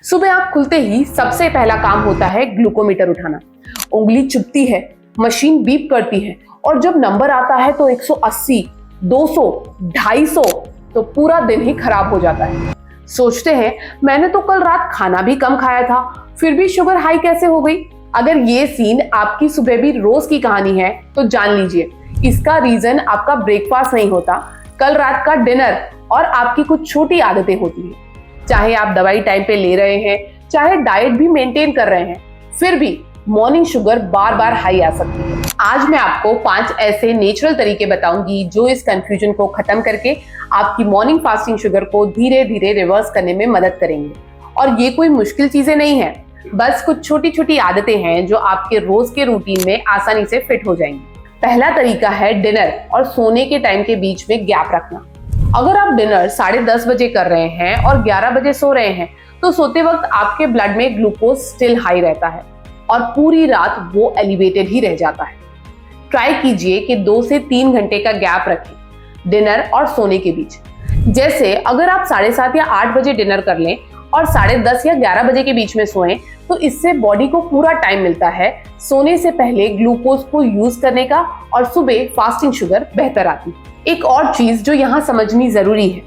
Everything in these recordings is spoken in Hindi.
सुबह आंख खुलते ही सबसे पहला काम होता है ग्लूकोमीटर उठाना। उंगली चुभती है, मशीन बीप करती है और जब नंबर आता है तो 180, 200, 250 तो पूरा दिन ही खराब हो जाता है। सोचते हैं मैंने तो कल रात खाना भी कम खाया था, फिर भी शुगर हाई कैसे हो गई। अगर ये सीन आपकी सुबह भी रोज की कहानी है तो जान लीजिए इसका रीजन आपका ब्रेकफास्ट नहीं होता, कल रात का डिनर और आपकी कुछ छोटी आदतें होती हैं। चाहे आप दवाई टाइम पे ले रहे हैं, चाहे डाइट भी मेंटेन कर रहे हैं, फिर भी मॉर्निंग शुगर बार बार हाई आ सकती है। आज मैं आपको 5 ऐसे नेचुरल तरीके बताऊंगी जो इस कंफ्यूजन को खत्म करके आपकी मॉर्निंग फास्टिंग शुगर को धीरे धीरे रिवर्स करने में मदद करेंगे। और ये कोई मुश्किल चीजें नहीं है, बस कुछ छोटी छोटी आदतें हैं जो आपके रोज के रूटीन में आसानी से फिट हो जाएंगी। पहला तरीका है डिनर और सोने के टाइम के बीच में गैप रखना। अगर आप डिनर 10:30 बजे कर रहे हैं और 11 बजे सो रहे हैं तो सोते वक्त आपके ब्लड में ग्लूकोज स्टिल हाई रहता है और पूरी रात वो एलिवेटेड ही रह जाता है। ट्राई कीजिए कि 2 से 3 घंटे का गैप रखें डिनर और सोने के बीच। जैसे अगर आप 7:30 या 8 बजे डिनर कर लें और 10:30 या 11 बजे के बीच में सोएं तो इससे बॉडी को पूरा टाइम मिलता है सोने से पहले ग्लूकोज को यूज करने का और सुबह फास्टिंग शुगर बेहतर आती है। एक और चीज जो यहाँ समझनी जरूरी है,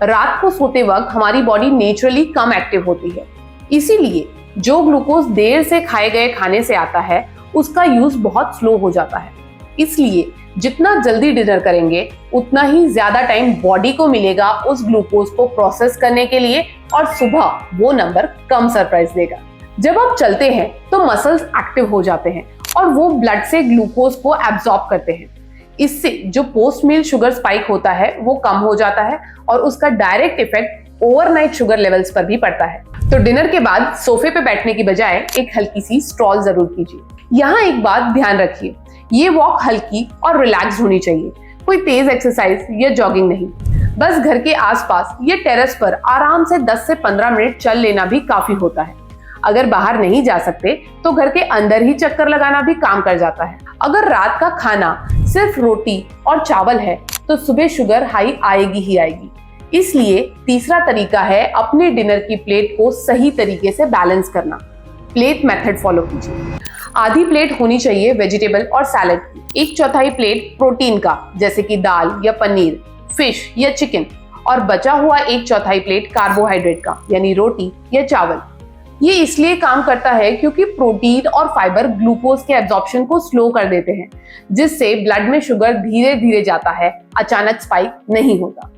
रात को सोते वक्त हमारी बॉडी नेचुरली कम एक्टिव होती है, इसीलिए जो ग्लूकोज देर से खाए गए खाने से आता है उसका यूज बहुत स्लो हो जाता है। इसलिए जितना जल्दी डिनर करेंगे उतना ही ज्यादा टाइम बॉडी को मिलेगा उस ग्लूकोज को प्रोसेस करने के लिए और सुबह वो नंबर कम सरप्राइज देगा। जब आप चलते हैं तो मसल्स एक्टिव हो जाते हैं और वो ब्लड से ग्लूकोज को एब्जॉर्ब करते हैं। इससे जो पोस्ट मील शुगर स्पाइक होता है वो कम हो जाता है और उसका direct effect overnight sugar levels पर भी पड़ता है। तो डिनर के बाद सोफे पे बैठने की बजाय एक हल्की सी स्ट्रॉल जरूर कीजिए। यहाँ एक बात ध्यान रखिए, ये वॉक हल्की और रिलैक्स होनी चाहिए, कोई तेज एक्सरसाइज या जॉगिंग नहीं। बस घर के आसपास या टेरेस पर आराम से 10 से 15 मिनट चल लेना भी काफी होता है। अगर बाहर नहीं जा सकते तो घर के अंदर ही चक्कर लगाना भी काम कर जाता है। अगर रात का खाना सिर्फ रोटी और चावल है तो सुबह शुगर हाई आएगी ही आएगी। इसलिए तीसरा तरीका है अपने डिनर की प्लेट को सही तरीके से बैलेंस करना। प्लेट मेथड फॉलो कीजिए। आधी प्लेट होनी चाहिए वेजिटेबल और सैलेड की, 1/4 प्लेट प्रोटीन का जैसे कि दाल या पनीर, फिश या चिकन, और बचा हुआ 1/4 प्लेट कार्बोहाइड्रेट का यानी रोटी या चावल। ये इसलिए काम करता है क्योंकि प्रोटीन और फाइबर ग्लूकोज के एब्जॉर्प्शन को स्लो कर देते हैं, जिससे ब्लड में शुगर धीरे धीरे जाता है, अचानक स्पाइक नहीं होता।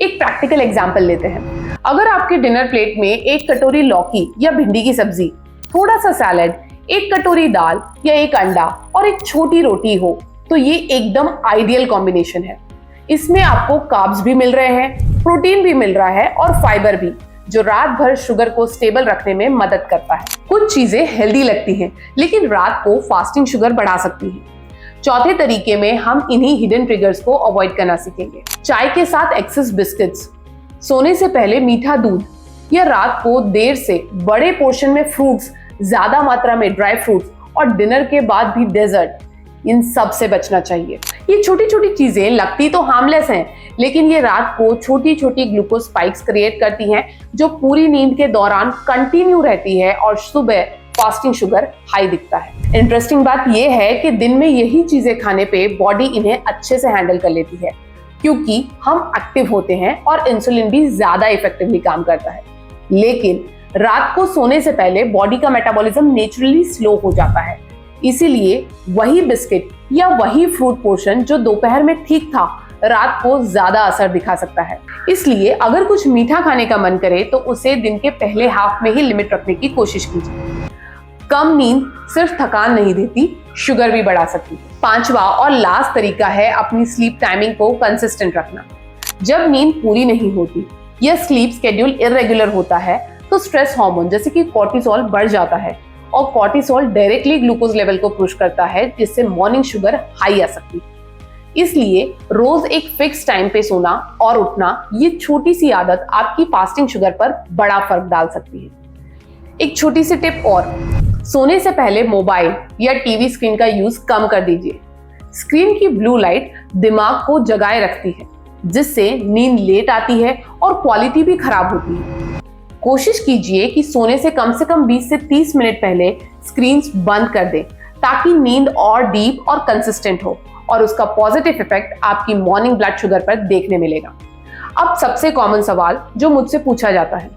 एक प्रैक्टिकल एग्जांपल लेते हैं। अगर आपके डिनर प्लेट में 1 कटोरी लौकी या भिंडी की सब्जी, थोड़ा सा सैलेड, 1 कटोरी दाल या 1 अंडा और एक छोटी रोटी हो तो ये एकदम आइडियल कॉम्बिनेशन है। इसमें आपको कार्ब्स भी मिल रहे हैं, प्रोटीन भी मिल रहा है और फाइबर भी, जो रात भर शुगर को स्टेबल रखने में मदद करता है। कुछ चीजें हेल्दी लगती हैं लेकिन रात को फास्टिंग शुगर बढ़ा सकती हैं। चौथे तरीके में हम इन्हीं हिडन ट्रिगर्स को अवॉइड करना सीखेंगे। चाय के साथ एक्सेस बिस्किट्स, सोने से पहले मीठा दूध या रात को देर से बड़े पोर्शन में फ्रूट्स, ज्यादा मात्रा में ड्राई फ्रूट्स और डिनर के बाद भी डेजर्ट, इन सब से बचना चाहिए। ये छोटी छोटी चीजें लगती तो हार्मलेस हैं, लेकिन ये रात को छोटी छोटी ग्लूकोज स्पाइक्स क्रिएट करती हैं जो पूरी नींद के दौरान कंटिन्यू रहती है और सुबह फास्टिंग शुगर हाई दिखता है। इंटरेस्टिंग बात यह है कि दिन में यही चीजें खाने पे बॉडी इन्हें अच्छे से हैंडल कर लेती है क्योंकि हम एक्टिव होते हैं और इंसुलिन भी ज्यादा इफेक्टिवली काम करता है। लेकिन रात को सोने से पहले बॉडी का मेटाबॉलिज्म नेचुरली स्लो हो जाता है, इसीलिए वही बिस्किट या वही फ्रूट पोर्शन जो दोपहर में ठीक था रात को ज्यादा असर दिखा सकता है। इसलिए अगर कुछ मीठा खाने का मन करे तो उसे दिन के पहले हाफ में ही लिमिट रखने की कोशिश कीजिए। कम नींद सिर्फ थकान नहीं देती, शुगर भी बढ़ा सकती है। 5वां और लास्ट तरीका है अपनी स्लीप टाइमिंग को कंसिस्टेंट रखना। जब नींद पूरी नहीं होती या स्लीप शेड्यूल इरेगुलर होता है तो स्ट्रेस हार्मोन जैसे कि कॉर्टिसोल बढ़ जाता है और कॉर्टिसोल डायरेक्टली ग्लूकोज लेवल को पुश करता है, जिससे मॉर्निंग शुगर हाई आ सकती है। इसलिए रोज एक फिक्स टाइम पे सोना और उठना, ये छोटी सी आदत आपकी फास्टिंग शुगर पर बड़ा फर्क डाल सकती है। एक छोटी सी टिप और, सोने से पहले मोबाइल या टीवी स्क्रीन का यूज कम कर दीजिए। स्क्रीन की ब्लू लाइट दिमाग को जगाए रखती है, जिससे नींद लेट आती है और क्वालिटी भी खराब होती है। कोशिश कीजिए कि सोने से कम 20 से 30 मिनट पहले स्क्रीन्स बंद कर दें ताकि नींद और डीप और कंसिस्टेंट हो और उसका पॉजिटिव इफेक्ट आपकी मॉर्निंग ब्लड शुगर पर देखने मिलेगा। अब सबसे कॉमन सवाल जो मुझसे पूछा जाता है,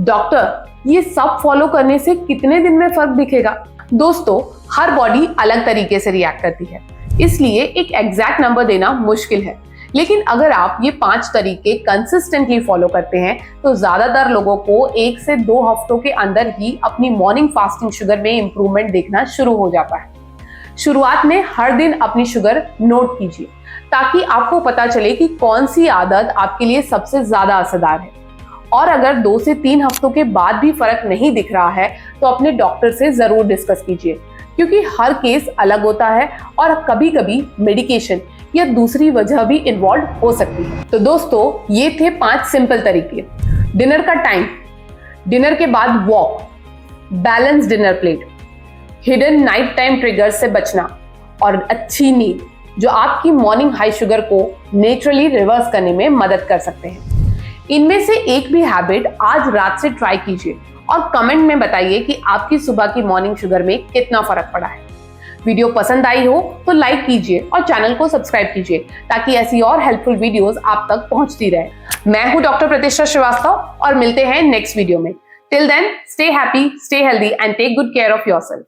डॉक्टर ये सब फॉलो करने से कितने दिन में फर्क दिखेगा? दोस्तों, हर बॉडी अलग तरीके से रिएक्ट करती है, इसलिए एक एग्जैक्ट नंबर देना मुश्किल है। लेकिन अगर आप ये 5 तरीके कंसिस्टेंटली फॉलो करते हैं तो ज्यादातर लोगों को 1 से 2 हफ्तों के अंदर ही अपनी मॉर्निंग फास्टिंग शुगर में इंप्रूवमेंट देखना शुरू हो जाता है। शुरुआत में हर दिन अपनी शुगर नोट कीजिए ताकि आपको पता चले कि कौन सी आदत आपके लिए सबसे ज्यादा असरदार है। और अगर 2 से 3 हफ्तों के बाद भी फर्क नहीं दिख रहा है तो अपने डॉक्टर से जरूर डिस्कस कीजिए, क्योंकि हर केस अलग होता है और कभी कभी मेडिकेशन या दूसरी वजह भी इन्वॉल्व हो सकती है। तो दोस्तों, ये थे 5 सिंपल तरीके। डिनर का टाइम, डिनर के बाद walk, balance dinner plate, hidden night time triggers से बचना और अच्छी नींद जो आपकी मॉर्निंग हाई शुगर को नेचुरली रिवर्स करने में मदद कर सकते हैं। इनमें से एक भी हैबिट आज रात से ट्राई कीजिए और कमेंट में बताइए कि आपकी सुबह की मॉर्निंग शुगर में कितना फर्क पड़ा है। वीडियो पसंद आई हो तो लाइक कीजिए और चैनल को सब्सक्राइब कीजिए ताकि ऐसी और हेल्पफुल वीडियोस आप तक पहुंचती रहे। मैं हूं डॉक्टर प्रतिष्ठा श्रीवास्तव और मिलते हैं नेक्स्ट वीडियो में। Till then, stay happy, stay healthy and take good care of yourself.